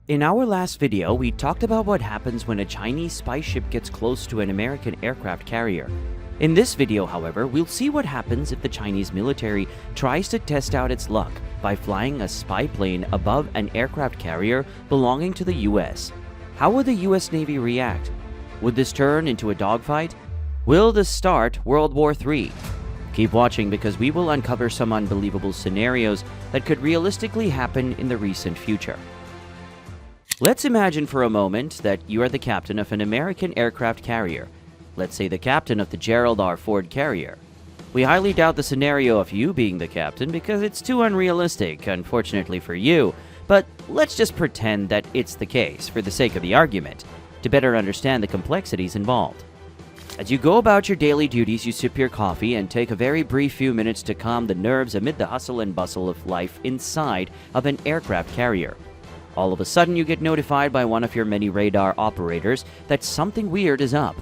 In our last video, we talked about what happens when a Chinese spy ship gets close to an American aircraft carrier. In this video, however, we'll see what happens if the Chinese military tries to test out its luck by flying a spy plane above an aircraft carrier belonging to the US. How would the US Navy react? Would this turn into a dogfight? Will this start World War III? Keep watching because we will uncover some unbelievable scenarios that could realistically happen in the recent future. Let's imagine for a moment that you are the captain of an American aircraft carrier. Let's say the captain of the Gerald R. Ford carrier. We highly doubt the scenario of you being the captain because it's too unrealistic, unfortunately for you, but let's just pretend that it's the case for the sake of the argument, to better understand the complexities involved. As you go about your daily duties, you sip your coffee and take a very brief few minutes to calm the nerves amid the hustle and bustle of life inside of an aircraft carrier. All of a sudden, you get notified by one of your many radar operators that something weird is up.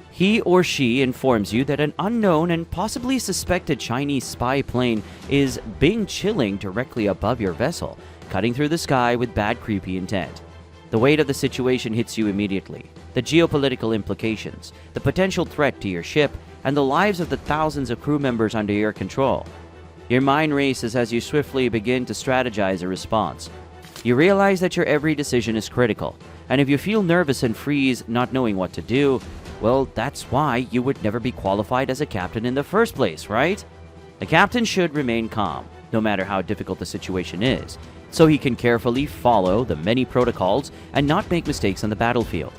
He or she informs you that an unknown and possibly suspected Chinese spy plane is chilling directly above your vessel, cutting through the sky with bad, creepy intent. The weight of the situation hits you immediately. The geopolitical implications, the potential threat to your ship, and the lives of the thousands of crew members under your control. Your mind races as you swiftly begin to strategize a response. You realize that your every decision is critical, and if you feel nervous and freeze, not knowing what to do, well, that's why you would never be qualified as a captain in the first place, right? The captain should remain calm, no matter how difficult the situation is, so he can carefully follow the many protocols and not make mistakes on the battlefield.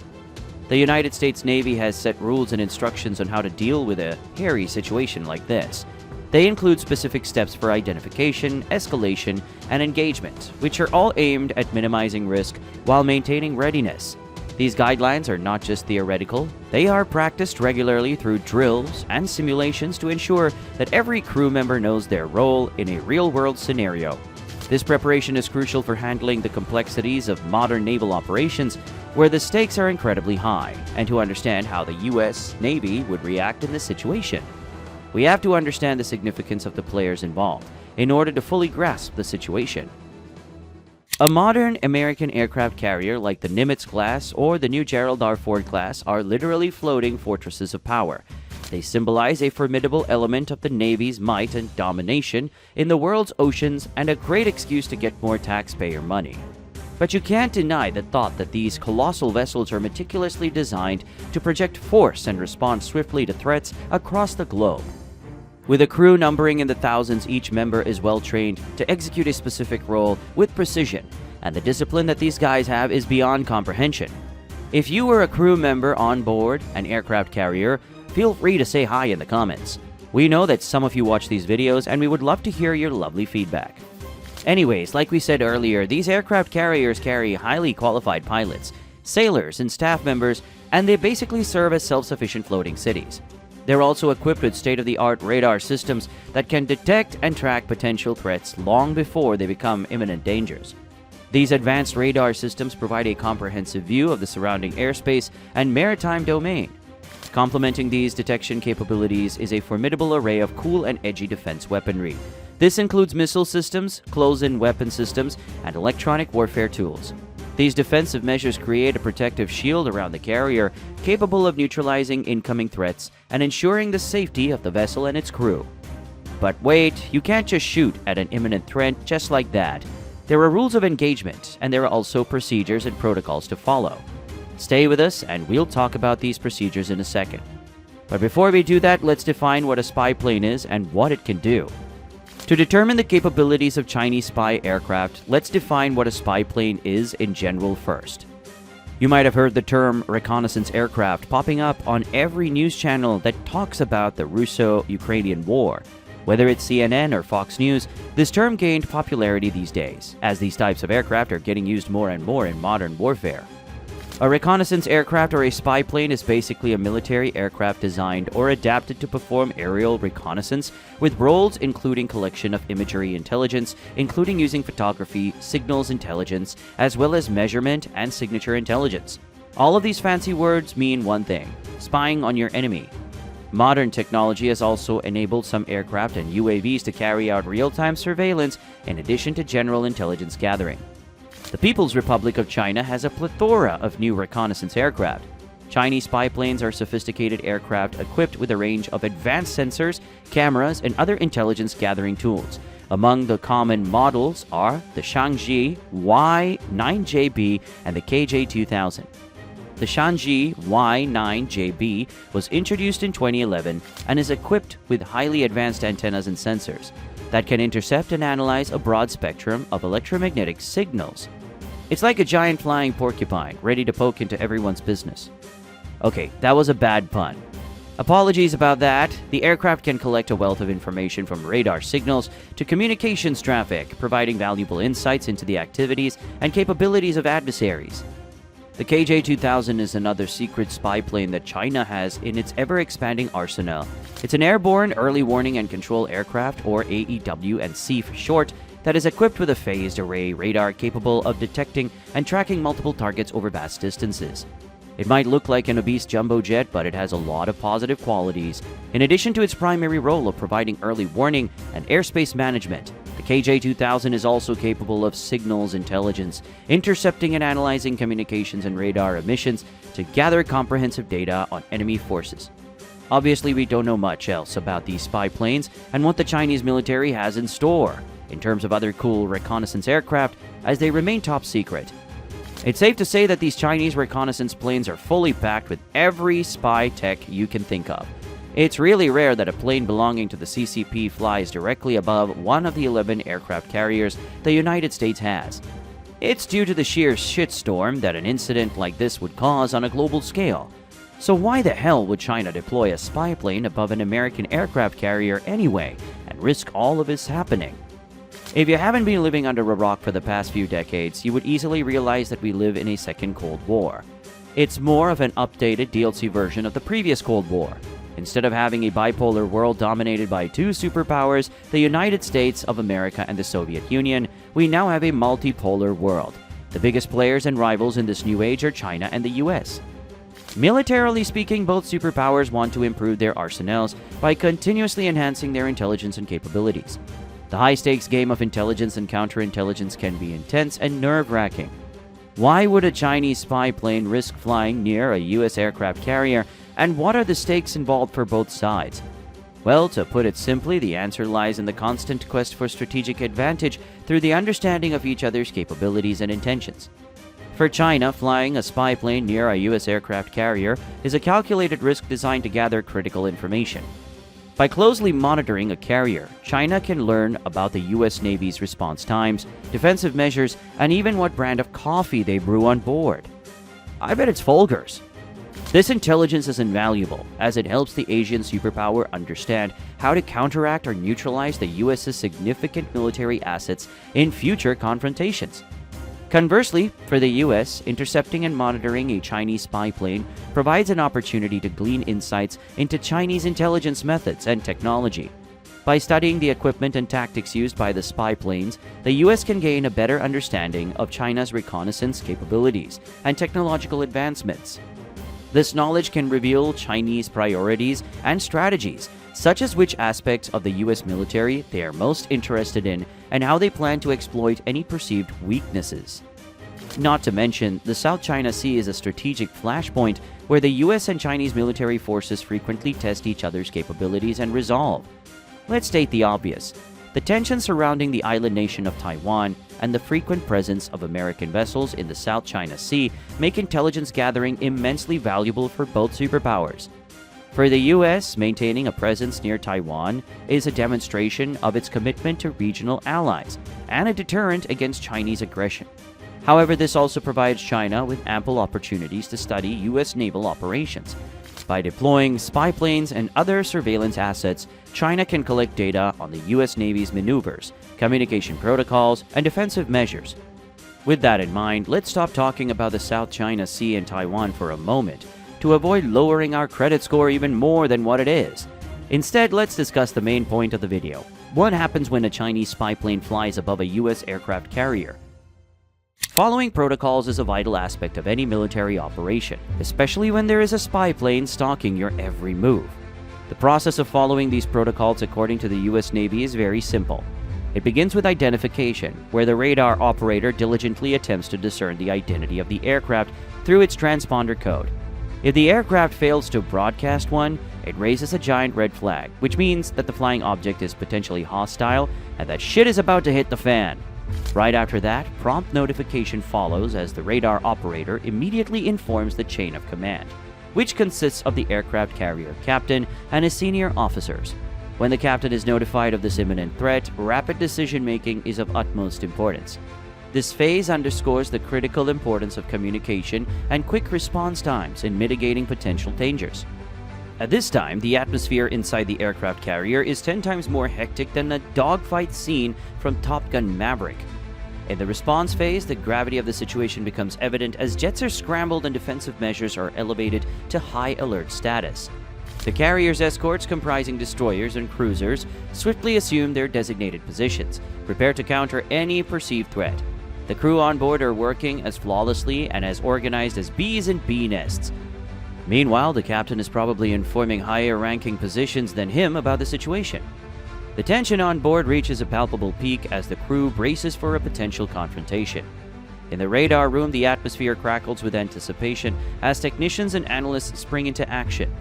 The United States Navy has set rules and instructions on how to deal with a hairy situation like this. They include specific steps for identification, escalation, and engagement, which are all aimed at minimizing risk while maintaining readiness. These guidelines are not just theoretical, they are practiced regularly through drills and simulations to ensure that every crew member knows their role in a real-world scenario. This preparation is crucial for handling the complexities of modern naval operations, where the stakes are incredibly high, and to understand how the US Navy would react in this situation. We have to understand the significance of the players involved in order to fully grasp the situation. A modern American aircraft carrier like the Nimitz class or the new Gerald R. Ford class are literally floating fortresses of power. They symbolize a formidable element of the Navy's might and domination in the world's oceans and a great excuse to get more taxpayer money. But you can't deny the thought that these colossal vessels are meticulously designed to project force and respond swiftly to threats across the globe. With a crew numbering in the thousands, each member is well trained to execute a specific role with precision, and the discipline that these guys have is beyond comprehension. If you were a crew member on board an aircraft carrier, feel free to say hi in the comments. We know that some of you watch these videos, and we would love to hear your lovely feedback. Anyways, like we said earlier, these aircraft carriers carry highly qualified pilots, sailors, and staff members, and they basically serve as self-sufficient floating cities. They're also equipped with state-of-the-art radar systems that can detect and track potential threats long before they become imminent dangers. These advanced radar systems provide a comprehensive view of the surrounding airspace and maritime domain. Complementing these detection capabilities is a formidable array of cool and edgy defense weaponry. This includes missile systems, close-in weapon systems, and electronic warfare tools. These defensive measures create a protective shield around the carrier, capable of neutralizing incoming threats and ensuring the safety of the vessel and its crew. But wait, you can't just shoot at an imminent threat just like that. There are rules of engagement, and there are also procedures and protocols to follow. Stay with us, and we'll talk about these procedures in a second. But before we do that, let's define what a spy plane is and what it can do. To determine the capabilities of Chinese spy aircraft, let's define what a spy plane is in general first. You might have heard the term reconnaissance aircraft popping up on every news channel that talks about the Russo-Ukrainian war. Whether it's CNN or Fox News, this term gained popularity these days, as these types of aircraft are getting used more and more in modern warfare. A reconnaissance aircraft or a spy plane is basically a military aircraft designed or adapted to perform aerial reconnaissance with roles including collection of imagery intelligence, including using photography, signals intelligence, as well as measurement and signature intelligence. All of these fancy words mean one thing: spying on your enemy. Modern technology has also enabled some aircraft and UAVs to carry out real-time surveillance in addition to general intelligence gathering. The People's Republic of China has a plethora of new reconnaissance aircraft. Chinese spy planes are sophisticated aircraft equipped with a range of advanced sensors, cameras, and other intelligence-gathering tools. Among the common models are the Shangji Y9JB and the KJ2000. The Shangji Y9JB was introduced in 2011 and is equipped with highly advanced antennas and sensors that can intercept and analyze a broad spectrum of electromagnetic signals. It's like a giant flying porcupine, ready to poke into everyone's business. Okay, that was a bad pun. Apologies about that. The aircraft can collect a wealth of information from radar signals to communications traffic, providing valuable insights into the activities and capabilities of adversaries. The KJ2000 is another secret spy plane that China has in its ever-expanding arsenal. It's an airborne early warning and control aircraft, or AEW and C for short, that is equipped with a phased array radar capable of detecting and tracking multiple targets over vast distances. It might look like an obese jumbo jet, but it has a lot of positive qualities. In addition to its primary role of providing early warning and airspace management, the KJ2000 is also capable of signals intelligence, intercepting and analyzing communications and radar emissions to gather comprehensive data on enemy forces. Obviously, we don't know much else about these spy planes and what the Chinese military has in store in terms of other cool reconnaissance aircraft, as they remain top secret. It's safe to say that these Chinese reconnaissance planes are fully packed with every spy tech you can think of. It's really rare that a plane belonging to the CCP flies directly above one of the 11 aircraft carriers the United States has. It's due to the sheer shitstorm that an incident like this would cause on a global scale. So why the hell would China deploy a spy plane above an American aircraft carrier anyway, and risk all of this happening? If you haven't been living under a rock for the past few decades, you would easily realize that we live in a second Cold War. It's more of an updated DLC version of the previous Cold War. Instead of having a bipolar world dominated by two superpowers, the United States of America and the Soviet Union, we now have a multipolar world. The biggest players and rivals in this new age are China and the US. Militarily speaking, both superpowers want to improve their arsenals by continuously enhancing their intelligence and capabilities. The high-stakes game of intelligence and counterintelligence can be intense and nerve-wracking. Why would a Chinese spy plane risk flying near a US aircraft carrier, and what are the stakes involved for both sides? Well, to put it simply, the answer lies in the constant quest for strategic advantage through the understanding of each other's capabilities and intentions. For China, flying a spy plane near a US aircraft carrier is a calculated risk designed to gather critical information. By closely monitoring a carrier, China can learn about the US Navy's response times, defensive measures, and even what brand of coffee they brew on board. I bet it's Folgers. This intelligence is invaluable, as it helps the Asian superpower understand how to counteract or neutralize the US's significant military assets in future confrontations. Conversely, for the US, intercepting and monitoring a Chinese spy plane provides an opportunity to glean insights into Chinese intelligence methods and technology. By studying the equipment and tactics used by the spy planes, the US can gain a better understanding of China's reconnaissance capabilities and technological advancements. This knowledge can reveal Chinese priorities and strategies, such as which aspects of the US military they are most interested in and how they plan to exploit any perceived weaknesses. Not to mention, the South China Sea is a strategic flashpoint where the US and Chinese military forces frequently test each other's capabilities and resolve. Let's state the obvious. The tension surrounding the island nation of Taiwan and the frequent presence of American vessels in the South China Sea make intelligence gathering immensely valuable for both superpowers. For the US, maintaining a presence near Taiwan is a demonstration of its commitment to regional allies and a deterrent against Chinese aggression. However, this also provides China with ample opportunities to study US naval operations. By deploying spy planes and other surveillance assets, China can collect data on the US Navy's maneuvers, communication protocols, and defensive measures. With that in mind, let's stop talking about the South China Sea and Taiwan for a moment, to avoid lowering our credit score even more than what it is. Instead, let's discuss the main point of the video. What happens when a Chinese spy plane flies above a US aircraft carrier? Following protocols is a vital aspect of any military operation, especially when there is a spy plane stalking your every move. The process of following these protocols according to the US Navy is very simple. It begins with identification, where the radar operator diligently attempts to discern the identity of the aircraft through its transponder code. If the aircraft fails to broadcast one, it raises a giant red flag, which means that the flying object is potentially hostile and that shit is about to hit the fan. Right after that, prompt notification follows as the radar operator immediately informs the chain of command, which consists of the aircraft carrier captain and his senior officers. When the captain is notified of this imminent threat, rapid decision-making is of utmost importance. This phase underscores the critical importance of communication and quick response times in mitigating potential dangers. At this time, the atmosphere inside the aircraft carrier is 10 times more hectic than a dogfight scene from Top Gun Maverick. In the response phase, the gravity of the situation becomes evident as jets are scrambled and defensive measures are elevated to high alert status. The carrier's escorts, comprising destroyers and cruisers, swiftly assume their designated positions, prepared to counter any perceived threat. The crew on board are working as flawlessly and as organized as bees in bee nests. Meanwhile, the captain is probably informing higher-ranking positions than him about the situation. The tension on board reaches a palpable peak as the crew braces for a potential confrontation. In the radar room, the atmosphere crackles with anticipation as technicians and analysts spring into action.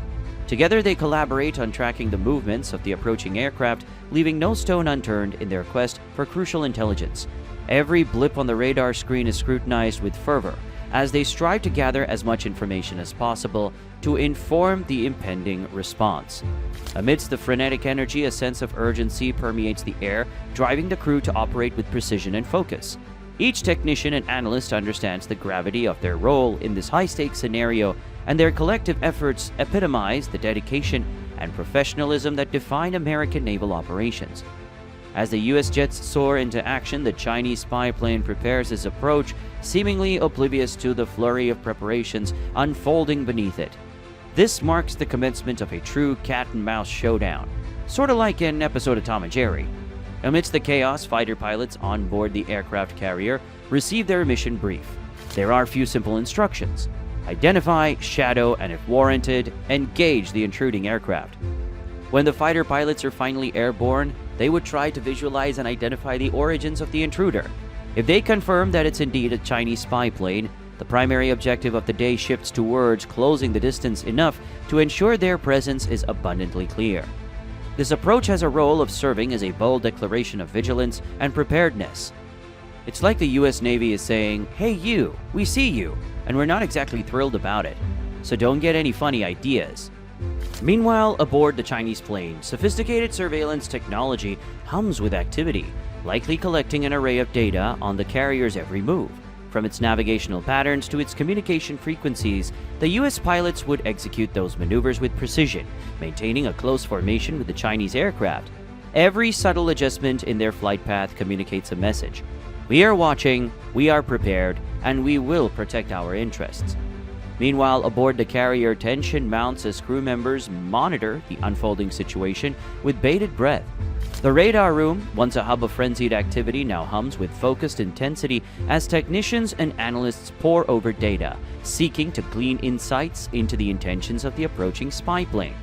Together, they collaborate on tracking the movements of the approaching aircraft, leaving no stone unturned in their quest for crucial intelligence. Every blip on the radar screen is scrutinized with fervor as they strive to gather as much information as possible to inform the impending response. Amidst the frenetic energy, a sense of urgency permeates the air, driving the crew to operate with precision and focus. Each technician and analyst understands the gravity of their role in this high-stakes scenario, and their collective efforts epitomize the dedication and professionalism that define American naval operations. As the U.S. jets soar into action, the Chinese spy plane prepares its approach, seemingly oblivious to the flurry of preparations unfolding beneath it. This marks the commencement of a true cat-and-mouse showdown, sort of like an episode of Tom and Jerry. Amidst the chaos, fighter pilots on board the aircraft carrier receive their mission brief. There are few simple instructions: identify, shadow, and if warranted, engage the intruding aircraft. When the fighter pilots are finally airborne, they would try to visualize and identify the origins of the intruder. If they confirm that it's indeed a Chinese spy plane, the primary objective of the day shifts towards closing the distance enough to ensure their presence is abundantly clear. This approach has a role of serving as a bold declaration of vigilance and preparedness. It's like the US Navy is saying, "Hey you, we see you, and we're not exactly thrilled about it, so don't get any funny ideas." Meanwhile, aboard the Chinese plane, sophisticated surveillance technology hums with activity, likely collecting an array of data on the carrier's every move. From its navigational patterns to its communication frequencies, the US pilots would execute those maneuvers with precision, maintaining a close formation with the Chinese aircraft. Every subtle adjustment in their flight path communicates a message. We are watching, we are prepared, and we will protect our interests. Meanwhile, aboard the carrier, tension mounts as crew members monitor the unfolding situation with bated breath. The radar room, once a hub of frenzied activity, now hums with focused intensity as technicians and analysts pore over data, seeking to glean insights into the intentions of the approaching spy plane.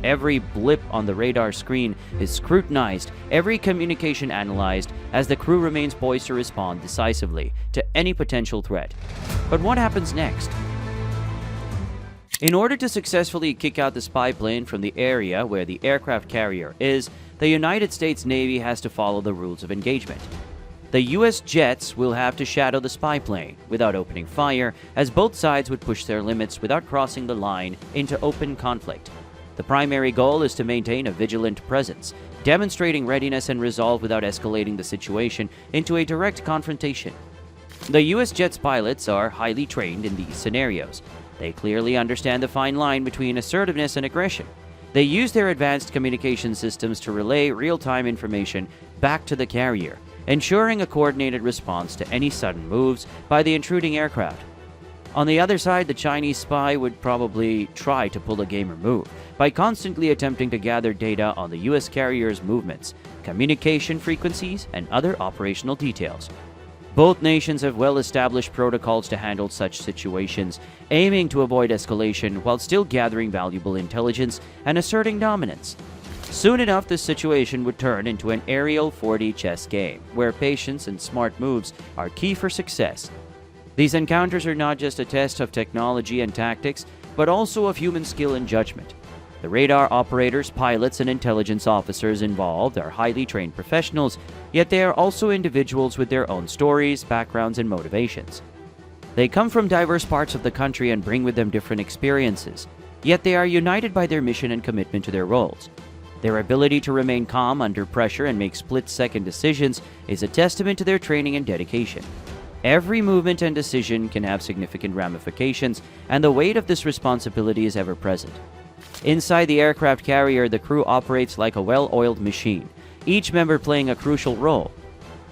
Every blip on the radar screen is scrutinized, every communication analyzed, as the crew remains poised to respond decisively to any potential threat. But what happens next? In order to successfully kick out the spy plane from the area where the aircraft carrier is, the United States Navy has to follow the rules of engagement. The US jets will have to shadow the spy plane without opening fire, as both sides would push their limits without crossing the line into open conflict. The primary goal is to maintain a vigilant presence, demonstrating readiness and resolve without escalating the situation into a direct confrontation. The US jets pilots are highly trained in these scenarios. They clearly understand the fine line between assertiveness and aggression. They use their advanced communication systems to relay real-time information back to the carrier, ensuring a coordinated response to any sudden moves by the intruding aircraft. On the other side, the Chinese spy would probably try to pull a gamer move by constantly attempting to gather data on the US carrier's movements, communication frequencies, and other operational details. Both nations have well-established protocols to handle such situations, aiming to avoid escalation while still gathering valuable intelligence and asserting dominance. Soon enough, this situation would turn into an aerial 4D chess game, where patience and smart moves are key for success. These encounters are not just a test of technology and tactics, but also of human skill and judgment. The radar operators, pilots, and intelligence officers involved are highly trained professionals, yet they are also individuals with their own stories, backgrounds, and motivations. They come from diverse parts of the country and bring with them different experiences, yet they are united by their mission and commitment to their roles. Their ability to remain calm under pressure and make split-second decisions is a testament to their training and dedication. Every movement and decision can have significant ramifications, and the weight of this responsibility is ever present. Inside the aircraft carrier, the crew operates like a well-oiled machine, each member playing a crucial role.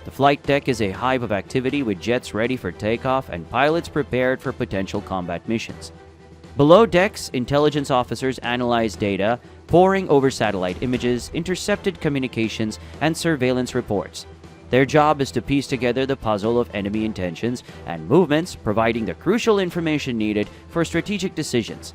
The flight deck is a hive of activity with jets ready for takeoff and pilots prepared for potential combat missions. Below decks, intelligence officers analyze data, poring over satellite images, intercepted communications, and surveillance reports. Their job is to piece together the puzzle of enemy intentions and movements, providing the crucial information needed for strategic decisions.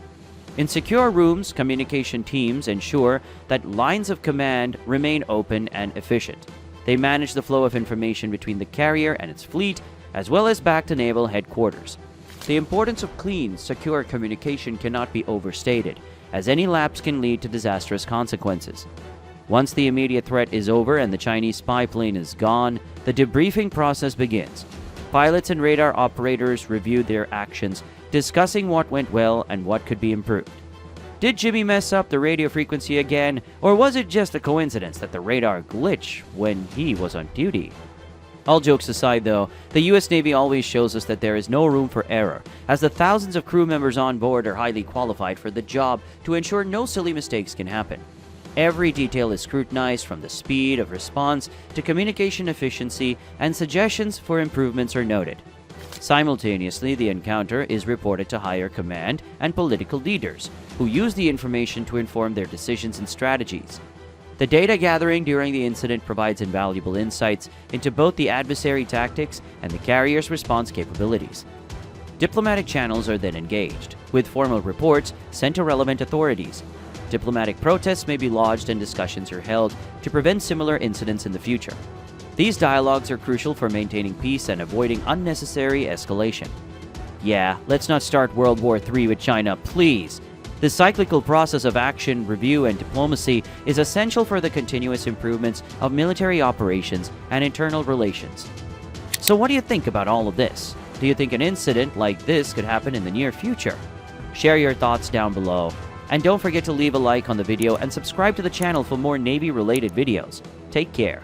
In secure rooms, communication teams ensure that lines of command remain open and efficient. They manage the flow of information between the carrier and its fleet, as well as back to naval headquarters. The importance of clean, secure communication cannot be overstated, as any lapse can lead to disastrous consequences. Once the immediate threat is over and the Chinese spy plane is gone, the debriefing process begins. Pilots and radar operators review their actions, discussing what went well and what could be improved. Did Jimmy mess up the radio frequency again, or was it just a coincidence that the radar glitched when he was on duty? All jokes aside though, the US Navy always shows us that there is no room for error, as the thousands of crew members on board are highly qualified for the job to ensure no silly mistakes can happen. Every detail is scrutinized, from the speed of response to communication efficiency, and suggestions for improvements are noted. Simultaneously, the encounter is reported to higher command and political leaders, who use the information to inform their decisions and strategies. The data gathering during the incident provides invaluable insights into both the adversary tactics and the carrier's response capabilities. Diplomatic channels are then engaged, with formal reports sent to relevant authorities. Diplomatic protests may be lodged and discussions are held to prevent similar incidents in the future. These dialogues are crucial for maintaining peace and avoiding unnecessary escalation. Yeah, let's not start World War III with China, please. The cyclical process of action, review, and diplomacy is essential for the continuous improvements of military operations and internal relations. So what do you think about all of this? Do you think an incident like this could happen in the near future? Share your thoughts down below. And don't forget to leave a like on the video and subscribe to the channel for more Navy-related videos. Take care.